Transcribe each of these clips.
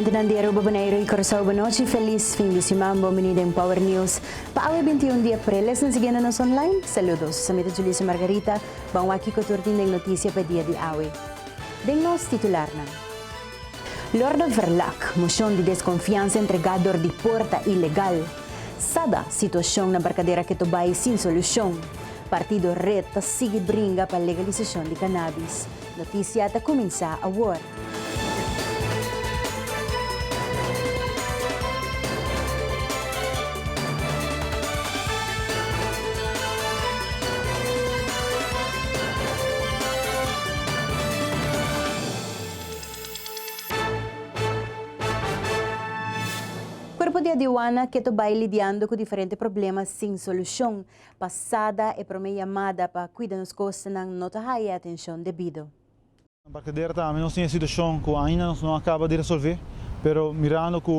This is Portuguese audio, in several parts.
Presidente ng Diario Babaneiro y Corazao Banochi, feliz fin de semana, bienvenido en Power News. Para hoy 21 de abril, les nos online. Saludos, sa mito Julissa Margarita, bang waki ko turtin ng notisya pa dia di awe. Dengnos titular na. Lord Verlac, motion de desconfianza entregador de porta ilegal. Sada situación na barkadera que tobay sin solusyon. Partido Red ta sige bringa para legalización de cannabis. Notisya ta kuminsa a war. Cuerpo de aduana que vai lidiando com diferentes problemas sem solução. Passada e promessa llamada para cuidar nos costas não nota high atenção devido. A barcadeira também nós temos situação que ainda não acaba de resolver, pero mirando que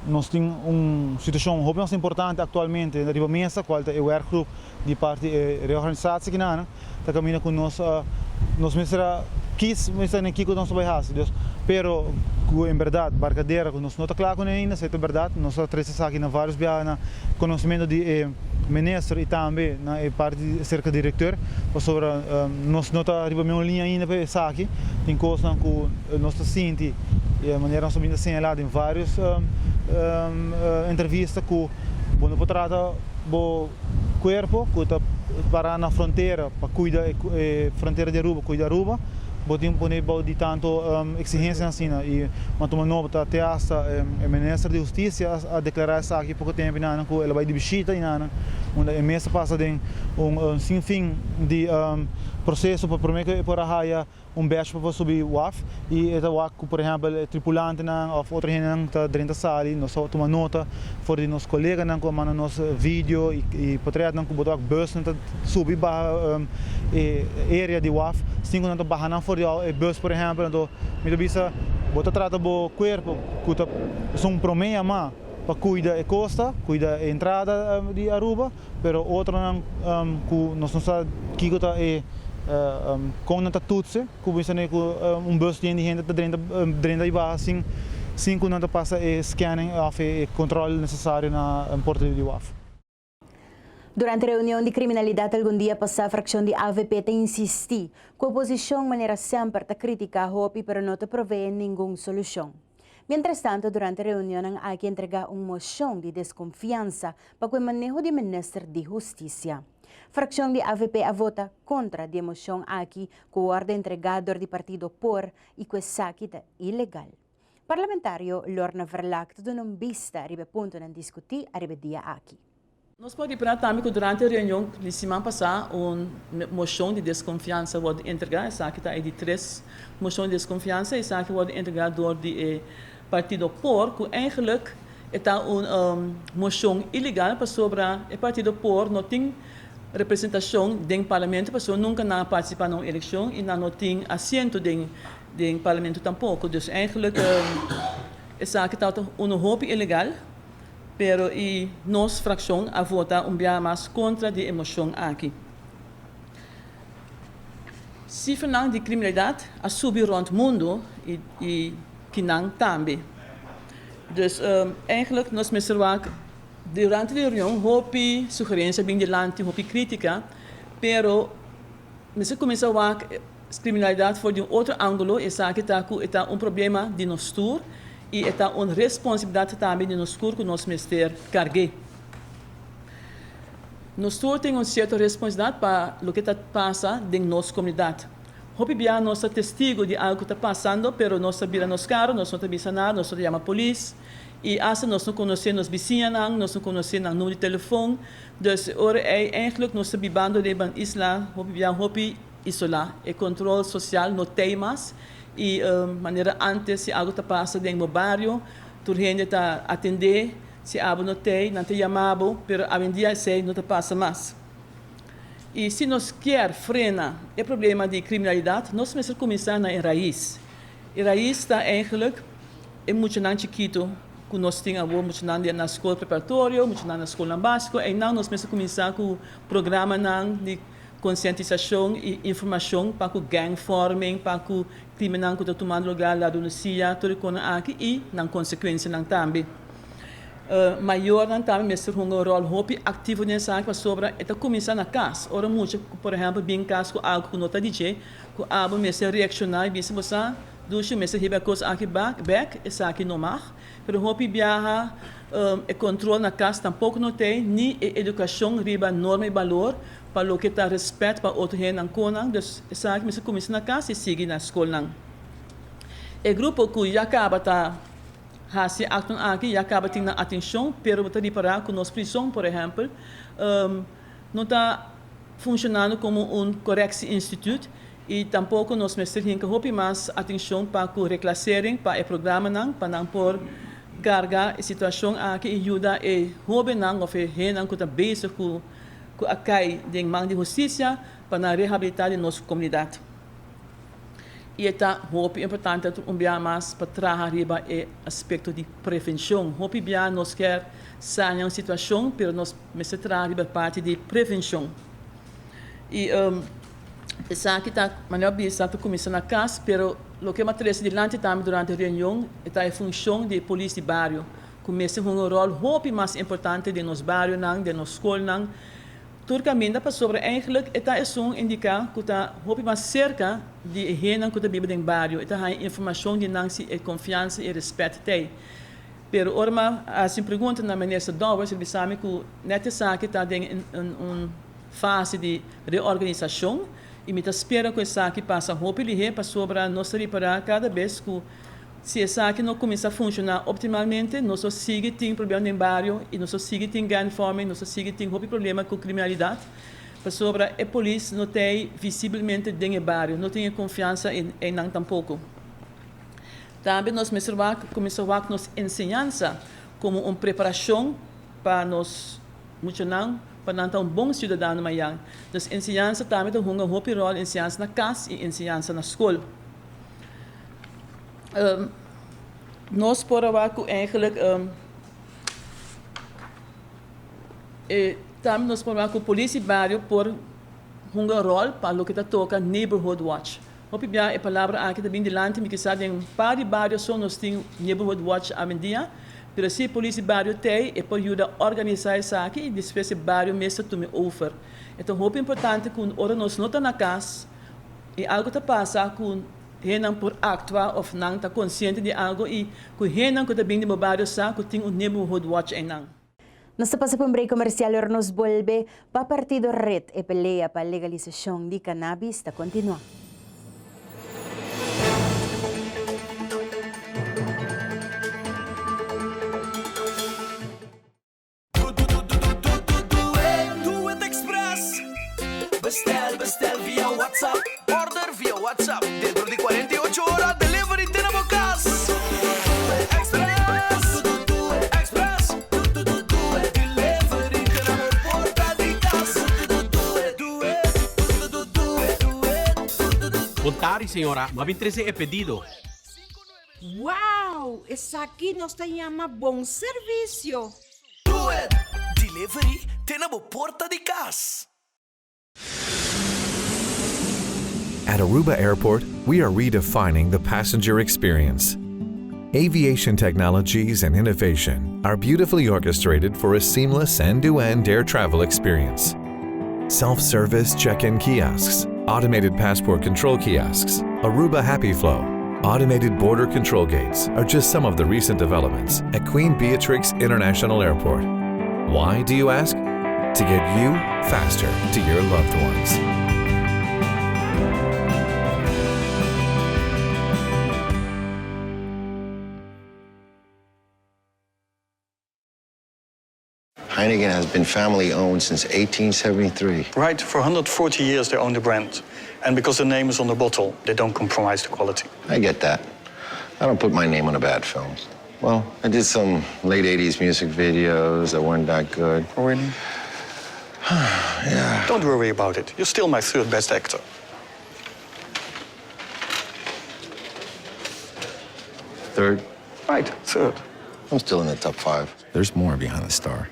nós temos uma situação muito importante atualmente na riba mesa, qual é o workgroup de parte reorganização que não está caminhando com nós mesra quis mesra nem que nós vai fazer, pero em verdade barcadeira que nós não está claro ainda, se é verdade, nós trazemos aqui na vários bianos conhecimento de ministro e também na parte cerca diretor, sobre nós não está riba uma linha ainda para essa aqui, tem coisas que nós sente e a maneira nós também assinalado em vários entrevistas que quando pode tratar o corpo que está para na fronteira para cuidar fronteira de Aruba, cuidar Aruba, botem poner de tanto exigência assim e matoma nota até essa o ministro de Justiça a declarar isso aqui pouco tempo não que ele vai de visita e não onde a mesa passa de sem fim de processo para prometer para raia batch para subir o WAF e essa WAF por exemplo tripulante não ou outra gente não está dentro da sala nós só toma nota for de nos colegas não que mandam nos vídeo e portrait não que botar bus não subir para área de WAF sim quando barra não for de bus por exemplo então me bisa botar trata bo corpo que são promessa mas para cuidar a costa, cuidar a entrada de Aruba, pero outra não que nós não sabemos que está com não tutse, que bisa né bus de gente está dentro de barra sem que não passa scanning of controle necessário na porta de WAF. Durante a reunião de criminalidade algum dia passada, a fração de AVP te insisti que a oposição maneira sempre te critica a Hopi, pero não te provee nenhuma solução. Mientras tanto, durante a reunião, há que entregar uma moção de desconfiança para o manejo do Ministro de Justiça. A fração de AVP a vota contra a moção aqui com o ordem entregador do partido POR e com essa que é ilegal. Parlamentário Lorna Verlac tudo não vista a ponto de discutir a dia aqui. Nós podemos falar também que durante a reunião de semana passada, uma moção de desconfiança foi entregada, essa aqui está de 3 moções de desconfiança, essa aqui foi entregada do partido POR, que eigenlijk está uma moção ilegal para sobre o partido POR não tem representação do parlamento, porque nunca não participa na eleição e não tem assento do parlamento tampouco. Então, eigenlijk, essa aqui está uma roupa ilegal, pero e nossa fração a votar dia mais contra a emoção aqui. Se falamos de criminalidade, a subir rond o mundo e que não também. Então, eigenlijk, nós pensamos durante a reunião, houve sugerência bem delante, houve crítica, pero nós começamos a ver a criminalidade foi de outro ângulo, essa aqui está problema de nós tour, e é uma responsabilidade também de nós que nós ministério carregue. Nós temos uma certa responsabilidade para o que está passando em nossa comunidade. Hope bia nós somos testigo de algo que está passando, pero nós sabemos nos carros, nós não sabemos nada, nós não chamamos a polícia, e assim nós não conhecemos os vizinhos, nós não conhecemos o número de telefone, então, ora é eigenlijk nós vivendo de uma isla, hope isolar, e controle social não tem mais, e maneira antes se algo está passando em meu bairro, tu gente está atender, se algo não tem chamado, pero hoje em dia sei não está passa mais. E se nós quer frenar o problema de criminalidade, nós precisamos começar na raiz. A raiz está eigenlijk muito chiquito, que nós temos muito na escola preparatória, muito na escola básica, e não nós precisamos começar com o programa de conscientização e informação para o gang forming, para o criminal que está tomando lugar lá do Lucia, tudo aqui e na consequência não também. Maior não também mestre um rol hopi ativo nessa área sobre esta começar na casa. Ora muito, por exemplo, bem caso com algo que nota DJ, com algo mestre reaccionar e bisa você duche mestre riba coisa aqui back essa aqui no mar, pero hopi viaja e controle na casa tampouco não tem nem educação riba norma e valor para o que está respeito para outro gente não conang, dus essa aqui mestre começa na casa e sigue na escola não. E grupo que já acaba tá Hasi acton aqui e acaba tendo atenção, pero está reparar que nossa prisão, por exemplo, não está funcionando como correction institute e tampouco nós mestres temos que hopi mais atenção para o reclassering, para o programa não, para não por carga a situação aqui e ajuda e hopi não, ou gente não que está bezig com a cai de mão de justiça para reabilitar a nossa comunidade. E está muito importante mais para trabalhar riba o aspecto de prevenção. Muito bem, nós queremos sanar a situação, mas nós precisamos trabalhar a parte de prevenção. E essa aqui está, melhor bem, está começando na casa, mas o que mais adiante também durante a reunião está a função de polícia de bairro. Começa com um rol muito mais importante de nos bairros, de nos escolas. Turcamente para sobre eigenlijk está isso indica que está muito mais cerca de gente que está vivendo em bairro, está a informação de nancy e confiança e respeito tem. Pero orma assim pergunta na ministra Dowers, ele sabe que nessa sak está em uma fase de reorganização e me espera que essa aqui passa muito ligeiro para sobre nós reparar cada vez que se essa aqui não começa a funcionar optimalmente, nós só sigue tem problema em bairro e nós só sigue tem gang forming, nós só sigue tem problema com criminalidade. Para sobre a polícia não tem visivelmente dentro do bairro, não tem confiança em não tampouco. Também nós começamos a nossa ensinança como uma preparação para nós muito não para não ter bom cidadão amanhã. Então, ensinança também tem um grande rol, ensinança na casa e ensinança na escola. Nós podemos eigenlijk também nós podemos com a polícia bairro por um rol para o que toca neighborhood watch. Hopi bem a palavra aqui também delante me que sabe em par de bairros só nós temos neighborhood watch a dia, pero se a polícia bairro tem é para ajudar a organizar isso aqui e depois o bairro mesmo tome over. Então hopi importante que ora nós não está na casa e algo está passa com gente por actuar ou não está consciente de algo e que gente que está bem de bairro sabe que tem neighborhood watch em não. Nós passamos por break comercial e nos volve para partido red e pelea para a legalização de cannabis está continua. Bestel via WhatsApp. Order via WhatsApp. Dentro de 48 horas, delivery tenemos casa. Express. Express. Delivery tenemos porta de casa. Montari, senhora. Mabin 13 é pedido. Wow! Essa aqui nos llama bom serviço. Do it. Delivery tenemos porta de casa. At Aruba Airport, we are redefining the passenger experience. Aviation technologies and innovation are beautifully orchestrated for a seamless end-to-end air travel experience. Self-service check-in kiosks, automated passport control kiosks, Aruba Happy Flow, automated border control gates are just some of the recent developments at Queen Beatrix International Airport. Why, do you ask? To get you faster to your loved ones. Heineken has been family-owned since 1873. Right, for 140 years they own the brand. And because the name is on the bottle, they don't compromise the quality. I get that. I don't put my name on a bad film. Well, I did some late 80s music videos that weren't that good. Oh, really? Yeah. Don't worry about it. You're still my third best actor. Third, Right, third. I'm still in the top 5. There's more behind the star.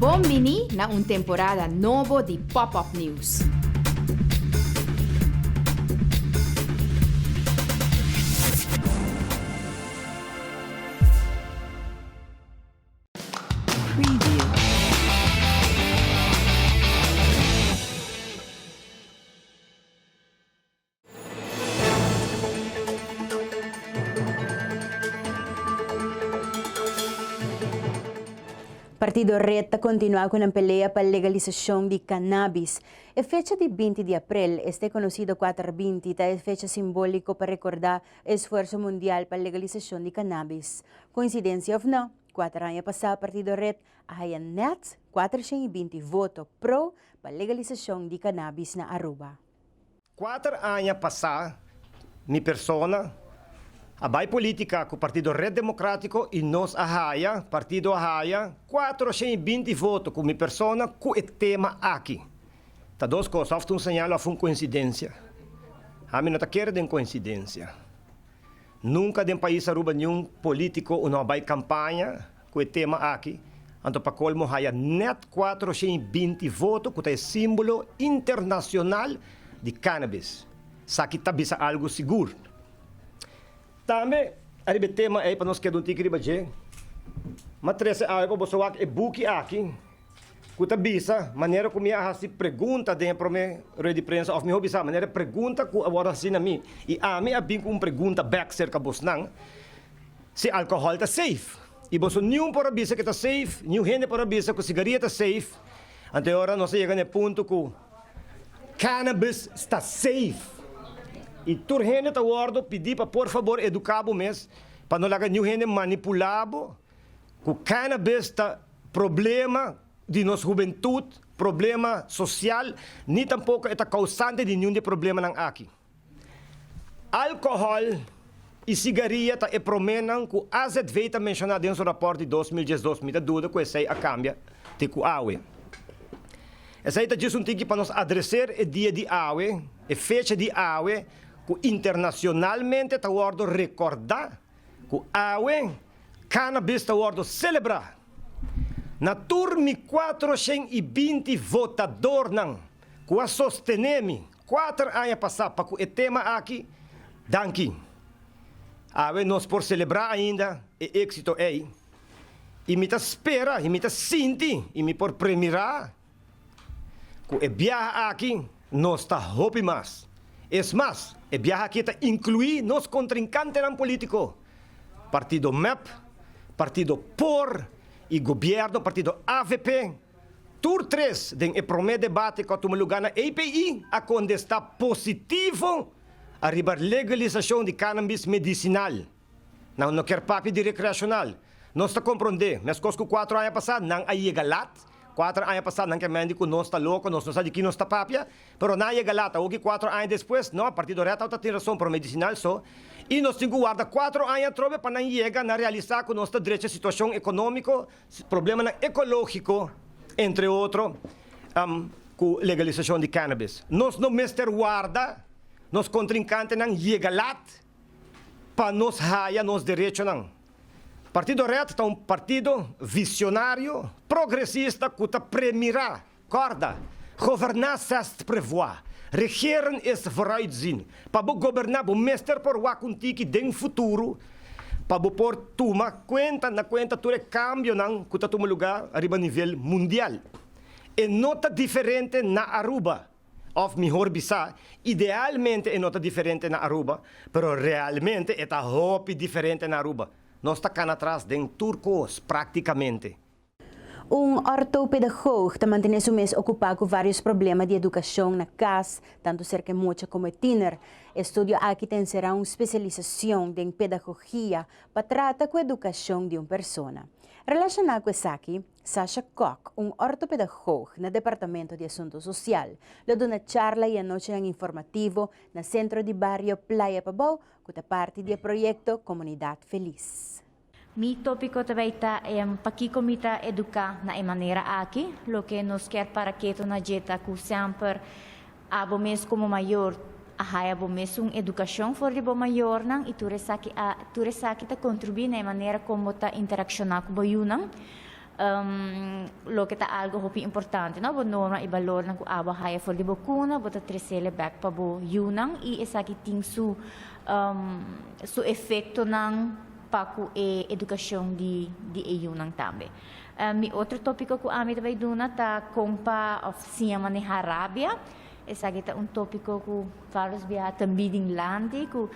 Bombini na un temporada novo di Pop-Up News. Preview. Partido Reta continúa con la pelea para la legalización de cannabis. La fecha de 20 de abril, este conocido 420, es fecha simbólica para recordar el esfuerzo mundial para la legalización de cannabis. Coincidencia o no, 4 años pasado, Partido Red hay net 420 votos pro para la legalización de cannabis na Aruba. 4 anos passar, minha persona, a vai política com o Partido Red Democrático e nós Arraia, Partido Arraia, 420 votos com minha persona, com o tema aqui. Tá duas coisas, ofta sinal, uma coincidência. A mim não tá querendo coincidência. Nunca em país Aruba nenhum político não vai campanha com o tema aqui. Anto para colmo haya net 420 votos, que é símbolo internacional de cannabis. Saki tabisa algo seguro. Também, aribe tema aí para nós que não tem que ribaje. Matrese algo bosoak e buki aqui. Kuta bisa, maneira como ia se pergunta dentro me rede de prensa of me hobisa, maneira pergunta ku agora assim a mim. E a mim abim com pergunta back cerca bosnang. Se alcohol tá safe. E boso nenhum para bisa que tá safe, nenhum gente para bisa que cigarrilha tá safe. Ante hora nós chega no ponto que cannabis está safe. E tur gente tá guardo pedir para por favor educar o mês para não lagar nenhum gente manipulado. Que cannabis tá problema de nossa juventude, problema social, nem tampouco é causante de nenhum de problema nang aqui. Alcohol e cigarrilha é promenam que a AZV está mencionado dentro do rapporto de 2012, me dá dúvida que essa a cambia de que awe. Essa aí está diz um tique para nós adressar o dia de awe, a fecha de awe, que internacionalmente está guardo recordar que awe, cannabis está guardo celebrar. Na turma 420 votador não, que a sostenemi 4 anos passados para que o tema aqui, danke. Ave nós por celebrar ainda o êxito aí. E me espera, e me sente, e me por premirar que o viaje aqui nós está hope mais. É mais, o viaje aqui está incluir nos contrincantes não político. Partido MEP, Partido POR, e governo, partido AVP, tur 3 den promedio debate que toma lugar na API, a quando está positivo a ribar legalização de cannabis medicinal. Não quer papi de recreacional. Nós está compreender, mas coisas que 4 anos passados não aí galat, 4 anos passados não que médico não está louco, nós não sabe que não está papia, pero não aí galat, o que 4 anos depois, não, a partido reto está tendo razão para medicinal só. E nós temos que guardar 4 anos trobe para não chegar a realizar com nossa direita situação econômica, problema ecológico, entre outros, com legalização de cannabis. Nós não mester guarda, nos contrincantes não chegam lá para nos raia nos direitos não. Partido Reto é partido visionário, progressista, que está premirar, corda, governar se prevoar. Regeren is vooruitzien. Para governar, o mestre por o acuntiki den futuro, para por toma na conta todo cambio não que está tomando lugar a nível mundial. É nota diferente na Aruba, of melhor bisa, idealmente é nota diferente na Aruba, pero realmente é hopi diferente na Aruba. Nós está cá atrás den turcos praticamente. Ortopedagogo também tem o mês ocupado com vários problemas de educação na casa, tanto cerca mocha como tiner. Estudo aqui tem será uma especialização em pedagogia para tratar com a educação de uma pessoa. Relacionado com isso aqui, Sasha Koch, ortopedagogo no Departamento de Assunto Social, lhe deu uma charla e a noite informativo no Centro de Barrio Playa Pabao, que é parte do projeto Comunidade Feliz. Mi tópico também é pakikomita educar na maneira aqui, lo que nos quer para que na jeta que sempre abo mes como maior a abo mes educação for de bo maior nang e turesaki ta contribuir na maneira como ta interaccionar com boyunang lo que está algo hopi importante, no? Bo norma i valor ng aba haya for di bokuna, bo ta tresele back pa bo yunang i esaki ting su efekto ng paku edukasyon di yunang tambe. Mi outro tópico ku ami tabay duna ta kompa of siyama ni Harabia. Esaki ta un tópico ku faros biya tambiding landi ku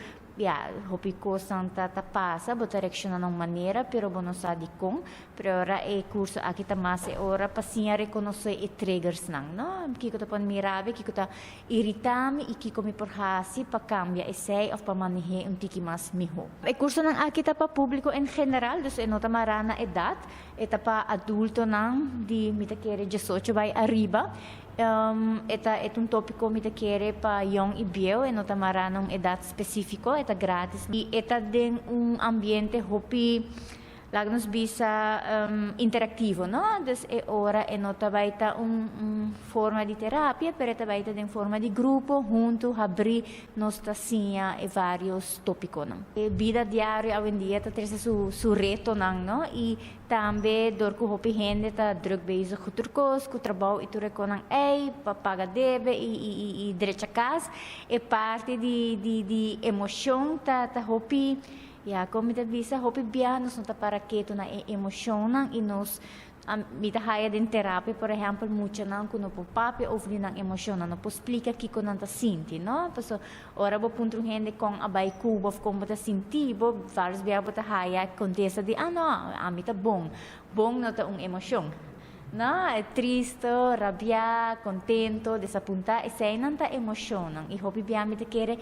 hopi ko santa tapasa bo direksyon ng manera pero bono sa di kong pero ora kurso akita mas ora pasinha reconoce triggers nang no kiko ta pan mirabe kiko ta iritami kiko mi porhasi pa cambia sei of pamanihe tiki mas miho kurso ng akita pa publiko en general dus enota marana edad etapa adulto nang di mitakere 18 by arriba eta un tópico mi te quiere pa young y bio en otra maranong edad específico eta gratis y eta den un ambiente hopi lagnos bisa interactivo no dus ora en otra baita un forma di terapia per eta baita den forma di grupo junto abrir nostra sinha e varios tópicos no vida diaria hoy en día ta trese su reto nang no y tambe dorku hopi hende ta druk bezig ku turkos ku trabalho e tu reconang paga debe e direita casa e parte di emoção ta hopi como te bisa hopi bianos não ta para que tu na emoção nang e nos mita haya din terapia por exemplo mucha nang kuno po papi of din ang emosyon no po explica kiko nang ta sinti no so ora bo punto hende kong abay kubo of kong ta sinti bo vários bia bo ta haya contesta di amita bong no ta un emosyon no é triste rabia contento desapunta essa é nanta emosyon nang i hopi bia mita quere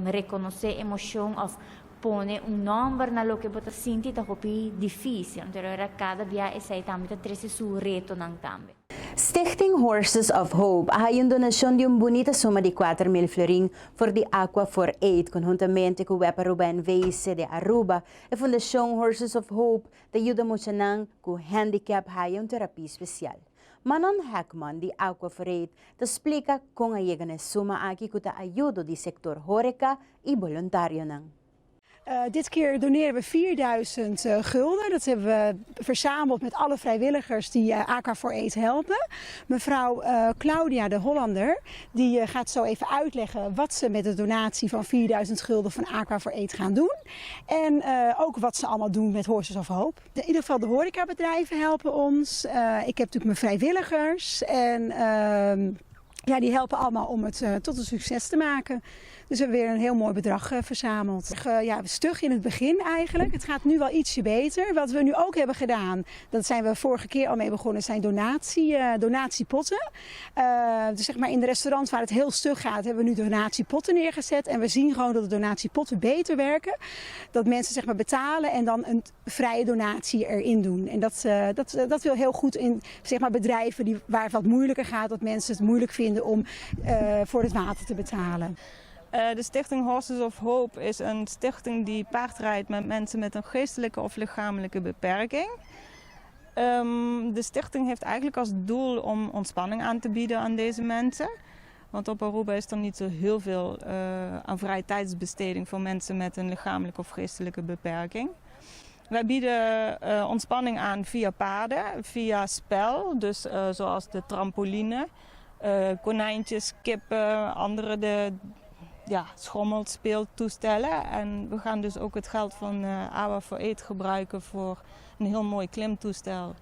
reconocer emosyon of pone un number na lo que bota sinti ta hopi difícil. Pero era cada dia essa tamita trese su reto nang tambe. Stichting Horses of Hope hay una donación de una bonita suma de 4,000 florin por the Aqua for Aid conjuntamente con Wepa Ruben VC de Aruba e Fundación Horses of Hope te ayuda mucho nang con handicap hay una terapia especial. Manon Hackman de Aqua for Aid te explica kung ayega suma aki kuta ayudo di sector horeca y voluntario nang. Dit keer doneren we 4000 gulden. Dat hebben we verzameld met alle vrijwilligers die Aqua for Aid helpen. Mevrouw Claudia de Hollander die gaat zo even uitleggen wat ze met de donatie van 4000 gulden van Aqua for Aid gaan doen. En ook wat ze allemaal doen met Horses of Hope. In ieder geval de horecabedrijven helpen ons. Ik heb natuurlijk mijn vrijwilligers en die helpen allemaal om het tot een succes te maken. Dus we hebben weer een heel mooi bedrag verzameld. Stug in het begin eigenlijk. Het gaat nu wel ietsje beter. Wat we nu ook hebben gedaan, dat zijn we vorige keer al mee begonnen, zijn donatiepotten. Dus zeg maar in de restaurants waar het heel stug gaat, hebben we nu donatiepotten neergezet. En we zien gewoon dat de donatiepotten beter werken. Dat mensen zeg maar betalen en dan een vrije donatie erin doen. En dat wil heel goed in zeg maar bedrijven waar het wat moeilijker gaat. Dat mensen het moeilijk vinden om voor het water te betalen. De stichting Horses of Hope is een stichting die paardrijdt met mensen met een geestelijke of lichamelijke beperking. De stichting heeft eigenlijk als doel om ontspanning aan te bieden aan deze mensen. Want op Aruba is er niet zo heel veel aan vrije tijdsbesteding voor mensen met een lichamelijke of geestelijke beperking. Wij bieden ontspanning aan via paarden, via spel, dus zoals de trampoline, konijntjes, kippen, andere schommelspeeltoestellen. En we gaan dus ook het geld van Aqua for Aid gebruiken voor een heel mooi klimtoestel.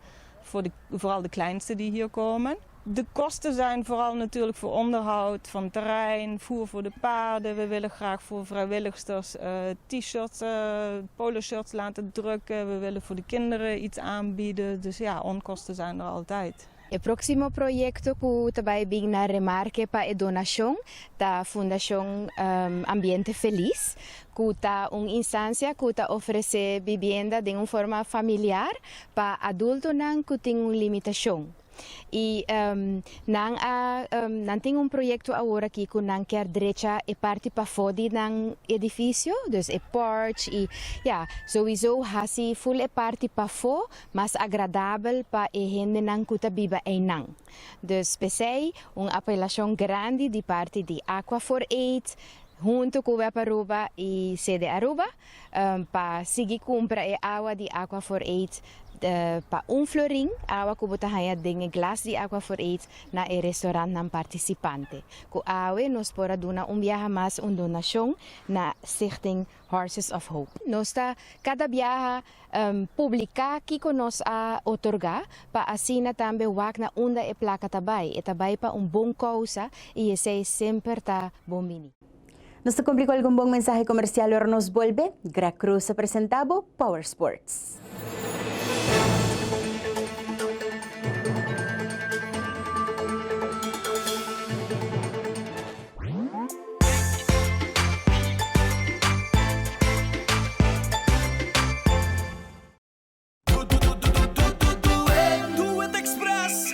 Vooral de kleinste die hier komen. De kosten zijn vooral natuurlijk voor onderhoud van terrein, voer voor de paarden. We willen graag voor vrijwilligers t-shirts, polo-shirts laten drukken. We willen voor de kinderen iets aanbieden. Dus ja, onkosten zijn er altijd. O próximo proyecto que também vem na remarque para a donação da Fundação Ambiente Feliz, que está uma instância que está oferece vivienda de uma forma familiar para adultos que têm uma limitação. E não tem projeto agora que não quer direita e parte para fora do edifício, dus é porch e sowieso hasi full e parte para fora, mas agradável para a gente não que vive aí não. Dus pensei uma apelação grande de parte de Aqua for Aid junto com Wepa Aruba e sede Aruba para seguir comprar a água de Aqua for Aid pa floring, awa kubutahaya dinge glass di agua for eight na e restaurant ng participante. Ku awe nos pora duna biyaha mas donasyon na Stichting Horses of Hope. Nosta kada biyaha publika kiko nos a otorga pa asina tambe wak na unda e plaka tabay. Etabay pa bong causa y ese sempre ta bombini. Nos complicó algún buen mensaje comercial, ahora nos vuelve. Gra Cruz presentado Power Sports. Do it Express.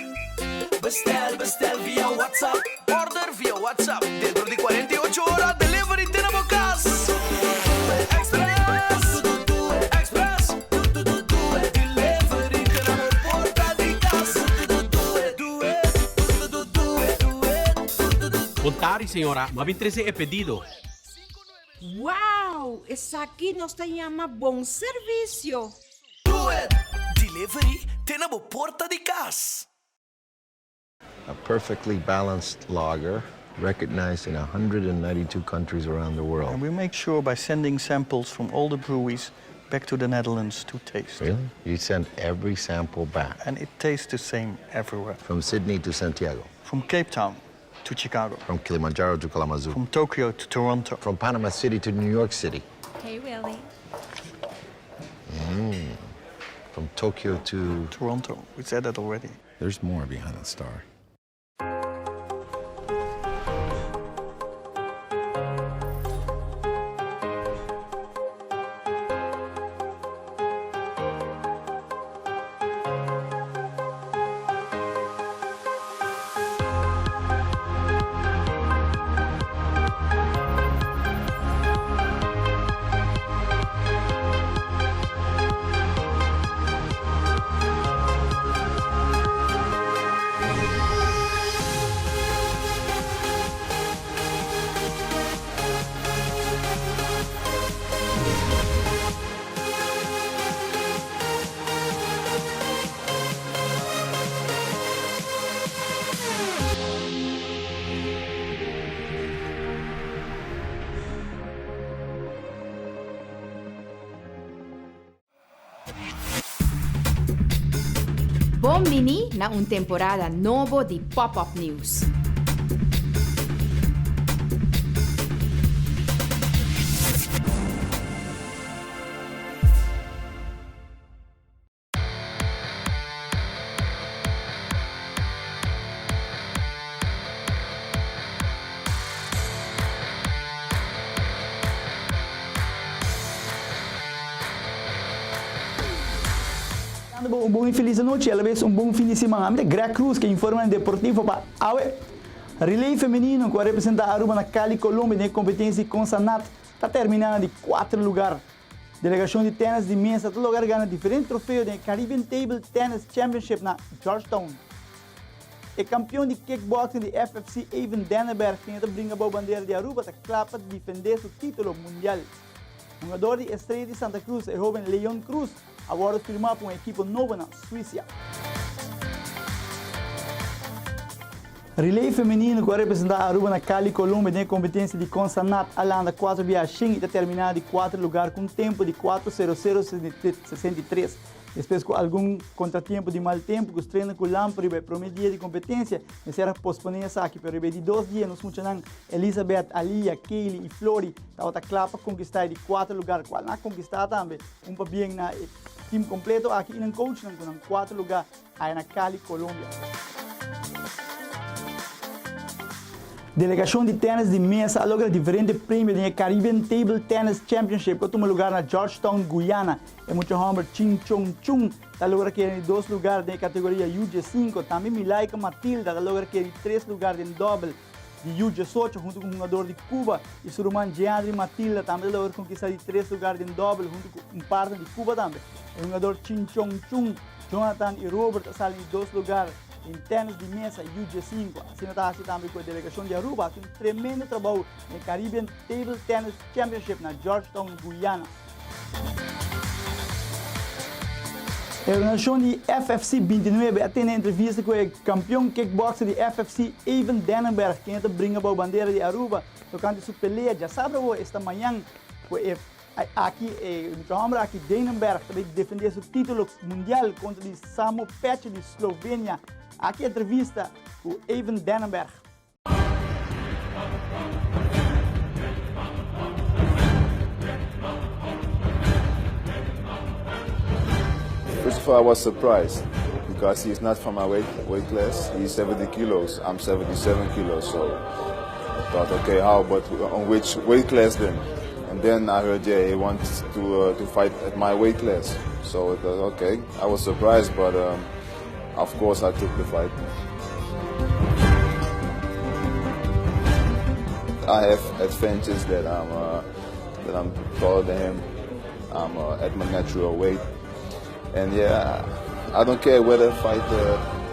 Bestel via WhatsApp. Order via WhatsApp. Dentro di 48 horas, delivery tenemos gas. Express. Express. Delivery tenemos porta di casa. Contari, senhora, ma 23 é pedido. Wow! Essa aqui nos llama bom serviço. Do it. Delivery tenemos porta di casa. A perfectly balanced lager, recognized in 192 countries around the world. And we make sure by sending samples from all the breweries back to the Netherlands to taste. Really? You send every sample back? And it tastes the same everywhere. From Sydney to Santiago? From Cape Town to Chicago. From Kilimanjaro to Kalamazoo? From Tokyo to Toronto. From Panama City to New York City? Hey, Willie. From Tokyo to... Toronto. We said that already. There's more behind the star. Bombini na temporada novo di Pop-Up News. Um bom e feliz noite, ela vez bom fim de semana. Gra Cruz, que informa em Deportivo para Aue. Relay feminino, que representa a Aruba na Cali, Colômbia, na competência com Sanat, está terminando de 4 lugares. Delegação de tênis de mesa, todo lugar ganha diferente troféu da Caribbean Table Tennis Championship na Georgetown. E campeão de kickboxing de FFC, Evan Denneberg, que ainda brinca a bandeira de Aruba, está clapa de defender seu título mundial. O jogador de Estrela de Santa Cruz, o jovem Leon Cruz, agora firmado por uma equipe nova na Suíça. Relay feminino que vai representar a Aruba na Cali, Colômbia, na competência de Consanat, Alanda, 4 viagens e está terminado de 4 lugares com tempo de 4:00:63. Depois com algum contratempo de mau tempo, que os treinos com o Lampre para o primeiro dia de competência, e será posponer essa aqui, para de 2 dias, nós muitos Elizabeth, Alia, Kaylee e Flori, estava clapa conquistar de 4 lugares, qual na conquistar também, bem na time completo, aqui em coach, com 4 lugares, aí na Cali, Colômbia. Delegação de tênis de mesa logra diferentes prêmios da Caribbean Table Tennis Championship, que toma lugar na Georgetown, Guyana. É muito homem Ching Chong Chung, da logra que em 2 lugares na categoria UG5. Também Milaika Matilda, da logra que em 3 lugares em double de UG8, junto com o jogador de Cuba. E seu irmão Jeandre Matilda também logra conquistar de 3 lugares em double, junto com um par de Cuba também. O jogador Ching Chong Chung, Jonathan e Robert saem em 2 lugares em tênis de mesa UG5. Assim está também com a delegação de Aruba, que tem um tremendo trabalho no Caribbean Table Tennis Championship na Georgetown, Guyana. En relación de FFC 29, tiene entrevista con el campeón kickboxer de FFC, Evan Dannenberg, que te brinca para la bandera de Aruba, tocando su pelea. Ya sabe, esta mañana, aquí, nuestro hombre aquí, Dannenberg, defendió su título mundial contra el Samo Pecha de Eslovenia. Aquí entrevista con Evan Dannenberg. First of all, I was surprised because he's not from my weight class. He's 70 kilos. I'm 77 kilos. So I thought, okay, but on which weight class then? And then I heard, yeah, he wants to fight at my weight class. So I thought, okay. I was surprised, but of course I took the fight. I have advantages that I'm taller than him. I'm at my natural weight. And yeah, I don't care whether the fight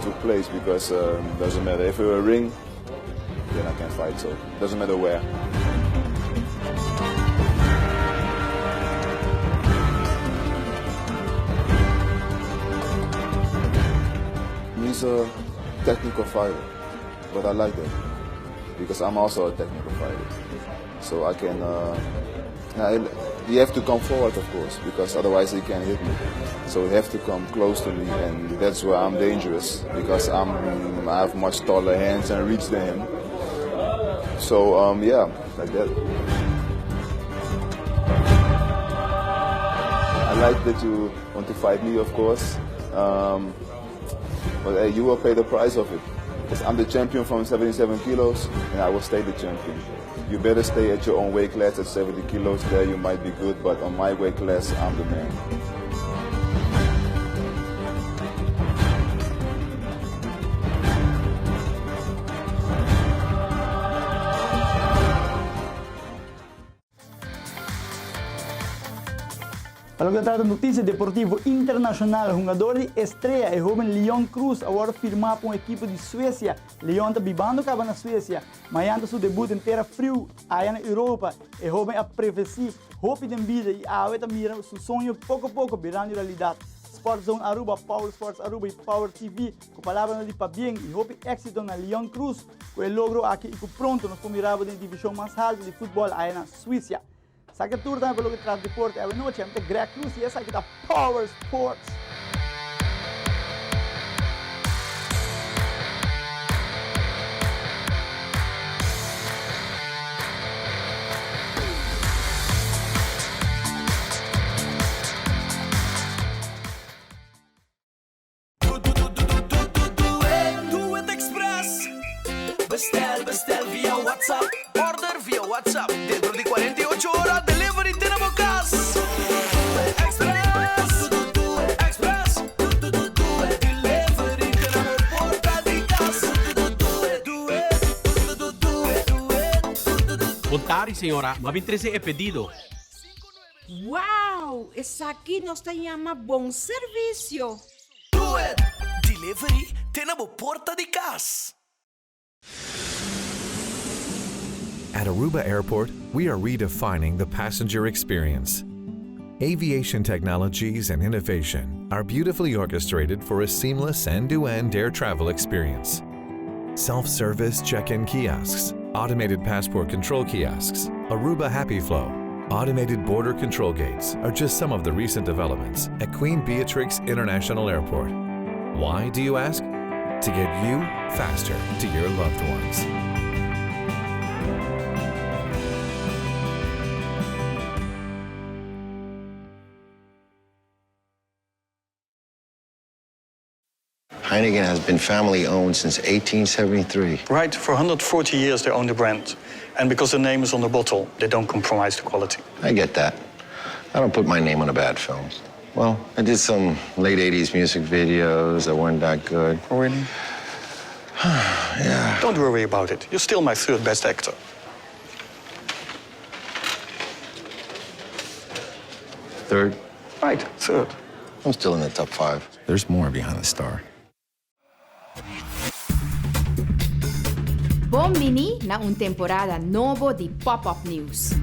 took place because it doesn't matter. If we're a ring, then I can fight, so it doesn't matter where. He's a technical fighter, but I like that because I'm also a technical fighter. So I can, you have to come forward, of course, because otherwise he can't hit me. So you have to come close to me, and that's where I'm dangerous because I have much taller hands and reach than him. So yeah, like that. I like that you want to fight me, of course, but you will pay the price of it. Because I'm the champion from 77 kilos, and I will stay the champion. You better stay at your own weight class at 70 kilos. There you might be good, but on my weight class, I'm the man. Para lo que trata de noticias deportivo internacional, jugador de estrella, el joven Leon Cruz, ahora firma con un equipo de Suecia. Leon está vivando acá en Suecia, mañana su debut en tierra frío allá en Europa. El joven ha previsible, hope en vida y ahora mira su sueño poco a poco virando realidad. Sport Zone Aruba, Power Sports Aruba y Power TV, con palabras de para bien y hope éxito en Leon Cruz, con el logro aquí y pronto nos comiramos en la división más alta de fútbol allá en Suecia. Saca tour também pelo que traz deporte. É noite, é Greg Cruz e essa aqui da Power Sports. Do it Express. Bestel via WhatsApp. Order via WhatsApp. Dentro di 48 horas, delivery tenemos gas. Express. Express. Delivery tenemos porta di casa. Contari, senhora, ma 23 é pedido. Wow, essa aqui nos chama bom serviço. Do it. Delivery tenemos porta di casa. At Aruba Airport, we are redefining the passenger experience. Aviation technologies and innovation are beautifully orchestrated for a seamless end-to-end air travel experience. Self-service check-in kiosks, automated passport control kiosks, Aruba Happy Flow, automated border control gates are just some of the recent developments at Queen Beatrix International Airport. Why, do you ask? To get you faster to your loved ones. Heineken has been family owned since 1873. Right, for 140 years they own the brand. And because the name is on the bottle, they don't compromise the quality. I get that. I don't put my name on a bad film. Well, I did some late 80s music videos that weren't that good. Oh, really? Yeah. Don't worry about it. You're still my third best actor. Third? Right, third. I'm still in the top 5. There's more behind the star. Bombini na un temporada novo di Pop-Up News.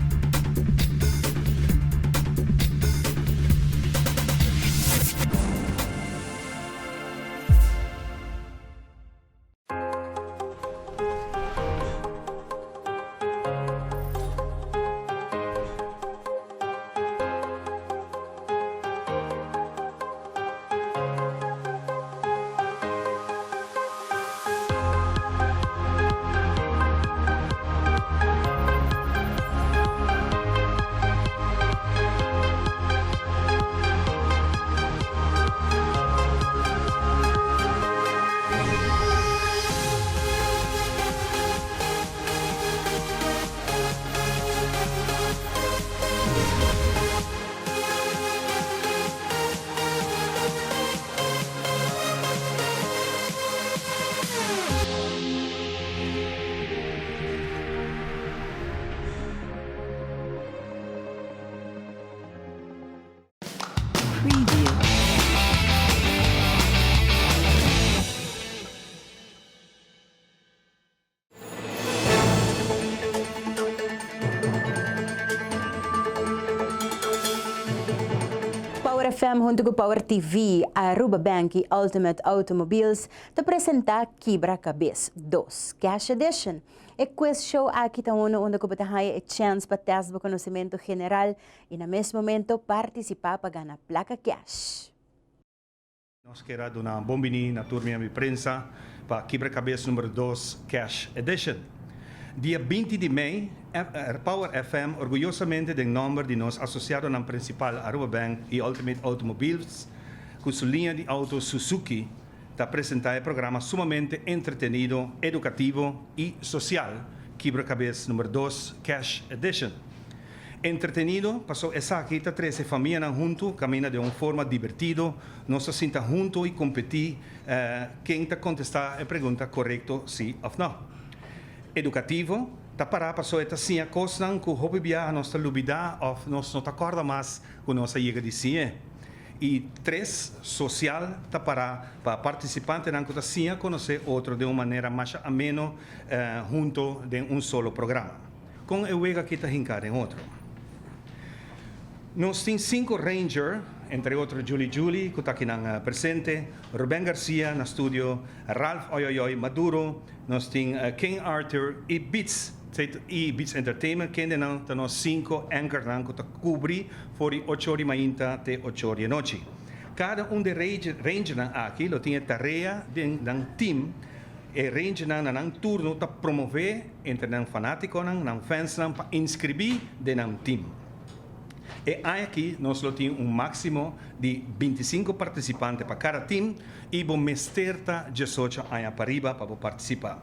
FM junto com Power TV, Aruba Bank e Ultimate Automobiles te apresenta Quebra-Cabeça 2 Cash Edition. E quiz show aqui está onde que hay a chance para teste de conhecimento general e no mesmo momento participar para ganhar placa cash. Nós queremos dar uma bombini na turma de prensa para Quebra-Cabeça número 2 Cash Edition. Dia 20 de maio, Power FM orgulhosamente tem nome de nós associado na principal Aruba Bank e Ultimate Automobiles, com sua linha de auto Suzuki, está apresentar um programa sumamente entretenido, educativo e social, Quebra-Cabeça número 2 Cash Edition. Entretenido, passou essa aqui, está 13 famílias junto, caminha de uma forma divertida, nós se sinta junto e competir, quem está contestar a pergunta correto, sim ou não. Educativo, tá para passou esta sim a coisa que hobby bia nossa lubida ou nós não acorda mais com nossa chega de sim. E 3, social, tá para participante não que sim conhecer outro de uma maneira mais ameno junto de um solo programa. Com eu vega que tá hincado em outro. Nós temos 5 Ranger, entre outros Julie, que está aqui presente, Ruben Garcia no estúdio, Ralph Oyoyoy Maduro, nós temos King Arthur e Beats Entertainment, que ainda temos 5 anchors que está cobre por 8 horas da manhã até 8 horas da noite. Cada de Ranger aqui tem tarefa de um team, e Ranger na turno para promover entre os fanáticos, os fans, para inscrever de um team. E aqui nós temos máximo de 25 participantes para cada time e vamos mesterta 18 anos para arriba para participar.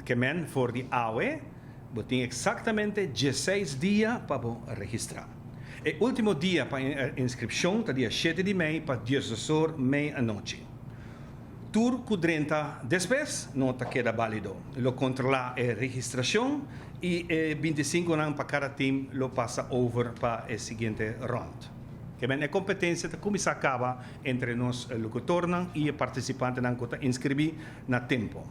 Que men for de AUE, tem exatamente 16 dias para registrar. O último dia para inscrição é dia 7 de maio para 10 horas meia-noite. Tour com 30 depois não queda válido. Lo controla a registração e 25 anos para cada time lo passa over para a seguinte round. Que a competência começa a acabar entre nós locutores e participantes que inscrever na tempo.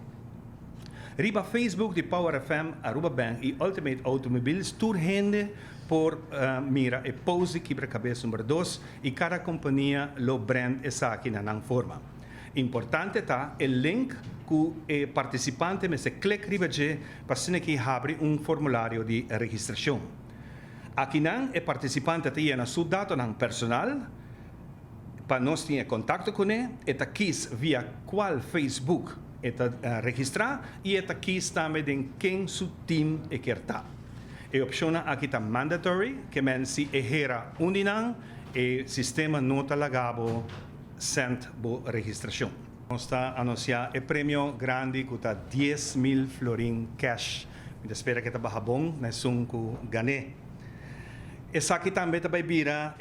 Riba Facebook de Power FM, Aruba Bank e Ultimate Automobiles tour rende por mira e pose Quebra-Cabeça número 2 e cada companhia lo brand essa aqui na forma. Importante está o link que o participante me se clica ribaje para que abre formulário de registração. Aqui o participante tem na sua data personal para nós ter contato com ele, eta quis via qual Facebook eta registrar e eta quis também de quem seu team quer estar. A opção aqui está mandatory, que men se erra undinan e sistema nota lagabo cent bo registração. Nós está anunciar o prêmio grande que está 10.000 florin cash. Me espera que está bom, mas que ganhe. Essa aqui também vai virar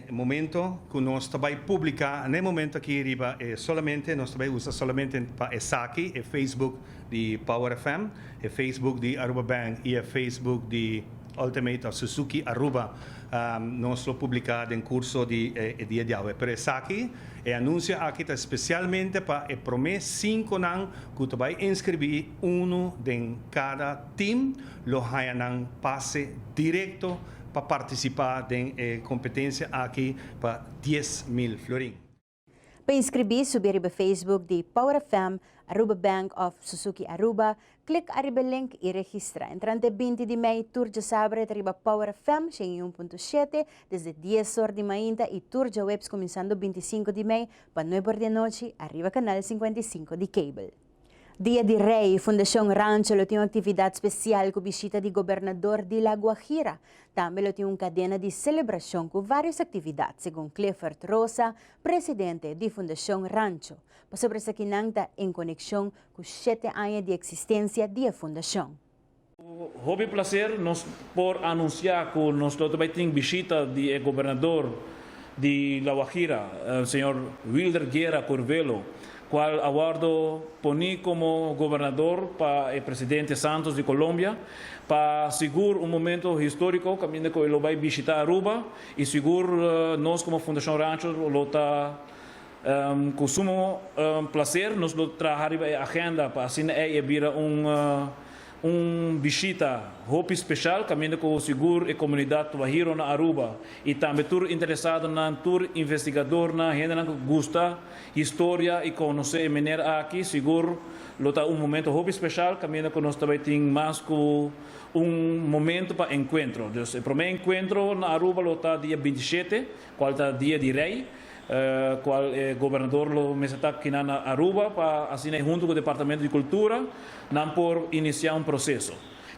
o momento que nós vai publicar, no momento aqui arriba, solamente nós vai usar solamente para essa aqui, o Facebook de Power FM, o Facebook de Aruba Bank e o Facebook de Ultimate Suzuki Aruba. Nós lo publicado em curso de dia de hoje. Pero essa aqui é anúncio aqui especialmente para o primeiro 5 anos que tu vai inscrever de cada team, lo hayan passe direto para participar da competência aqui para 10.000 florin. Para inscrever, subir ao Facebook de Power FM, Aruba Bank of Suzuki Aruba, clique arriba link e registra. Entrante 20 de maio, tour de sabre, arriba Power FM, 101.7, desde 10 horas de manhã e tour de webs começando 25 de maio, para 9 horas de noite, arriba canal 55 de cable. Dia de Rei, Fundação Rancho tem uma atividade especial com visita do governador de La Guajira. Também tem uma cadena de celebração com várias atividades, segundo Clifford Rosa, presidente da Fundação Rancho. Sobre essa quinanta em conexão com 7 anos de existência da Fundação. Houve prazer nos por anunciar que nós também temos visita do governador de La Guajira, o senhor Wilder Guerra Curvelo, qual aguardo poni como governador para o presidente Santos de Colômbia, para segurar momento histórico, caminho que ele vai visitar Aruba, e segurar nós como Fundação Rancho, lo está com sumo prazer, nos lo trazer a agenda para assim vira visita hopi especial caminho com o seguro e comunidade Wahiro na Aruba e também tour interessado na tour investigador na gente que gosta história e conhecer maneira aqui seguro lota momento hopi especial caminho com nós também tem mais com momento para encontro. Dus o primeiro encontro na Aruba lota dia 27 qual é dia de rei qual governador lo está aqui na Aruba para assinar junto com o Departamento de Cultura não por iniciar processo.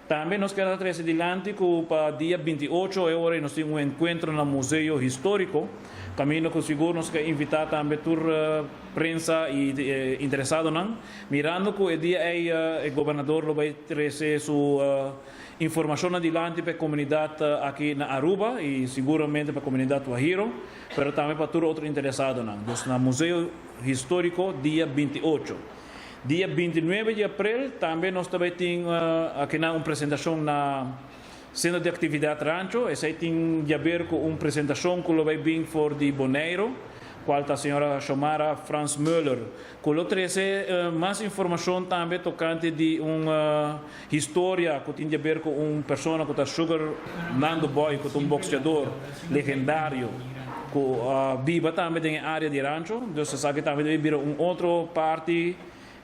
Também nós queremos trazer adiante que para dia 28 agora nós temos encontro no Museu Histórico. Caminho com seguro nós queremos invitar também a prensa e interessado não. Mirando que o dia o governador lo vai trazer sua informação adiante para a comunidade aqui na Aruba e seguramente para a comunidade Wahiro, mas também para todo outro interessado não. Então, no Museu Histórico dia 28. Dia 29 de abril também nós também temos aqui uma apresentação na Centro de Atividade Rancho. Essa tem a ver com uma apresentação que vai vir for de Bonaire, qual a senhora chamada Franz Müller. Que traz mais informação também tocante de uma história que tem a ver com uma pessoa que está Sugar Nando Boy, que é um boxeador legendário. Que vive também na área de rancho. Então, você sabe que também deve vir uma outra parte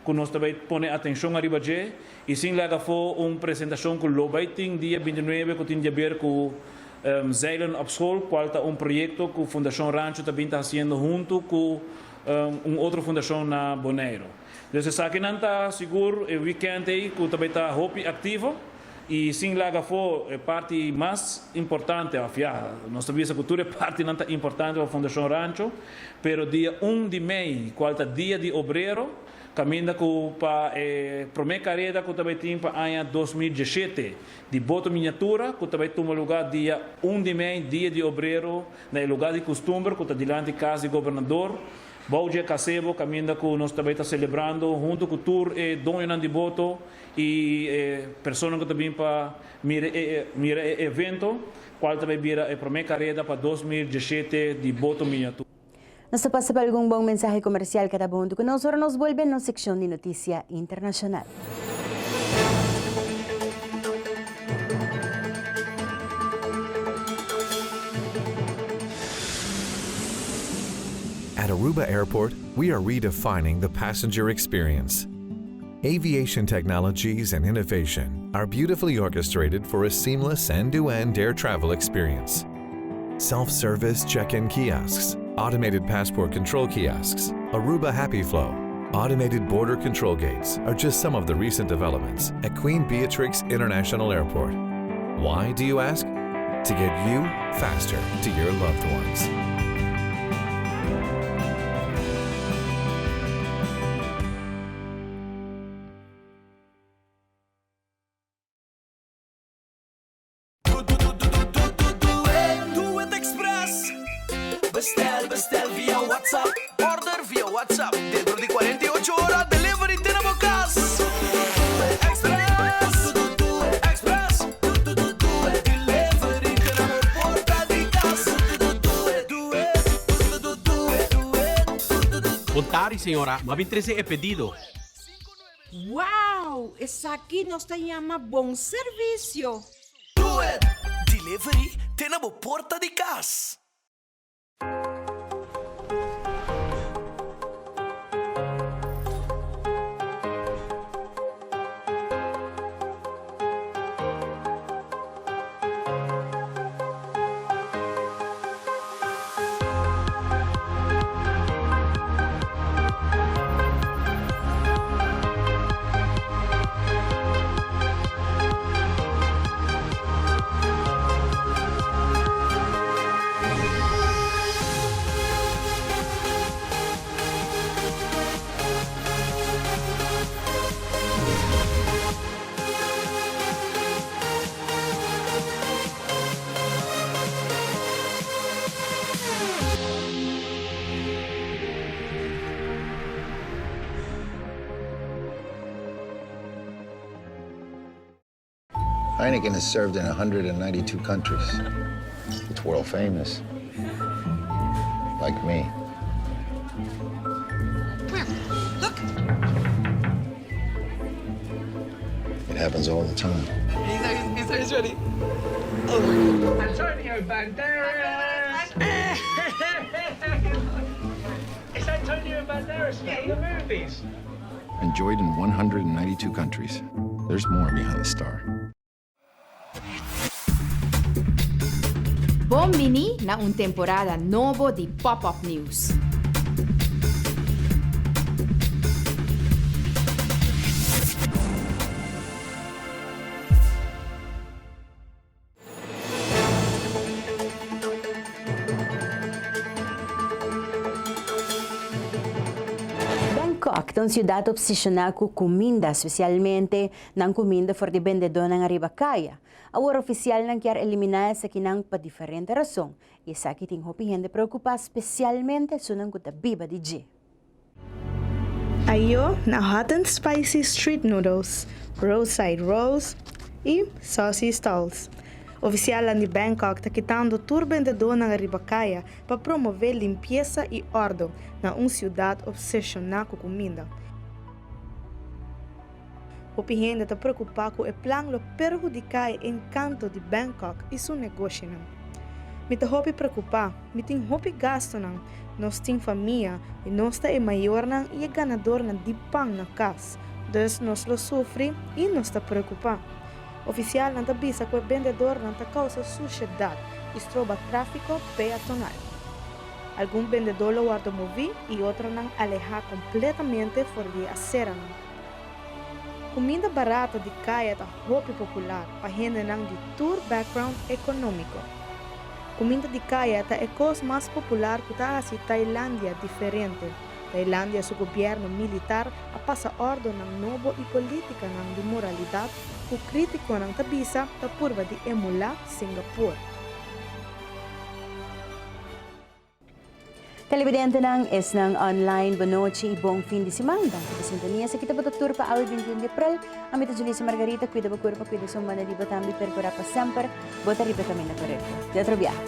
que nós também põe atenção a Ribajé e sim lá foi uma apresentação que o vai ter dia 29 que tem a ver com Zeilen op School, qual é um projeto que a Fundação Rancho também está fazendo junto com uma outra fundação na Bonaire. Então, você sabe que não está seguro o weekend aí que também está Hopi ativo e sim lá foi a parte mais importante nós sabemos que a cultura é parte não importante da Fundação Rancho, pero dia 1 de maio, qual é dia de obreiro, caminha para a primeira carreira que também tem para o ano 2017 de boto miniatura, que também toma lugar dia 1 de maio, dia de obreiro, no lugar de costume, que está diante da casa do governador. Baudia Casebo, caminha que nós também está celebrando, junto com o tour e dono de boto e pessoas que também para mirar evento, qual também vira a primeira carreira para 2017 de boto miniatura. Nasa pasa pa algung bang mensahe komersial katabunto ko nos nos vuelven no seksyon ni Noticia Internacional. At Aruba Airport, we are redefining the passenger experience. Aviation technologies and innovation are beautifully orchestrated for a seamless end-to-end air travel experience. Self-service check-in kiosks, automated passport control kiosks, Aruba Happy Flow, automated border control gates are just some of the recent developments at Queen Beatrix International Airport. Why, do you ask? To get you faster to your loved ones. Bestel via WhatsApp. Order via WhatsApp. Dentro di 48 ore delivery tenemos casa. Express. Express. Delivery tenemos porta di casa. Contari, senhora, mas 13 é pedido. Wow, essa aqui nós temos bom serviço. Do it. Delivery tenemos porta di casa. Heineken is served in 192 countries. It's world famous. Like me. Look. It happens all the time. He's ready. Antonio Banderas! It's Antonio Banderas from the movies. Enjoyed in 192 countries. There's more behind the star. Bombini na un temporada novo di Pop-Up News. Bangkok é uma cidade obsessionada com comida, especialmente na comida for de vendedor na Aribacaya. A hora oficial não quer eliminar essa que não por diferente razão. E essa que tem gente preocupada especialmente se não está viva de dia. Ayo na hot and spicy street noodles, roadside rolls e saucy stalls. Oficial de Bangkok está quitando tour vendedor na Aribacaya para promover limpeza e ordem na uma cidade obsessionada com comida. O gente está preocupado com o plano de perjudicar o encanto de Bangkok e seu negócio. Me está preocupado, me tem gasto não. Nós temos família e nós está maior e ganador de pão na casa. Dus nós lo sofre e nós está preocupado. Oficial não avisa que o vendedor não causa suciedade e trova tráfico peatonal. Algum vendedor lo guarda mover e outro não aleja completamente fora de acera. Comida barata de caia é hobby popular para gente não de tour background econômico. Comida de caia é a coisa mais popular que está assim Tailândia diferente. Tailândia, seu governo militar, a passa ordem novo e política de moralidade, o crítico não tabisa da curva de emular Singapura. Televidente ng es ng online banoche e bom fim de semana. Sa sintonia sa kita tour pa awit 21 de April, amita Julissa Margarita, cuida ba cuerpo, cuida sa mga naliba tambi percora pa sempre, bota riba kami na correcto. De otro viaje.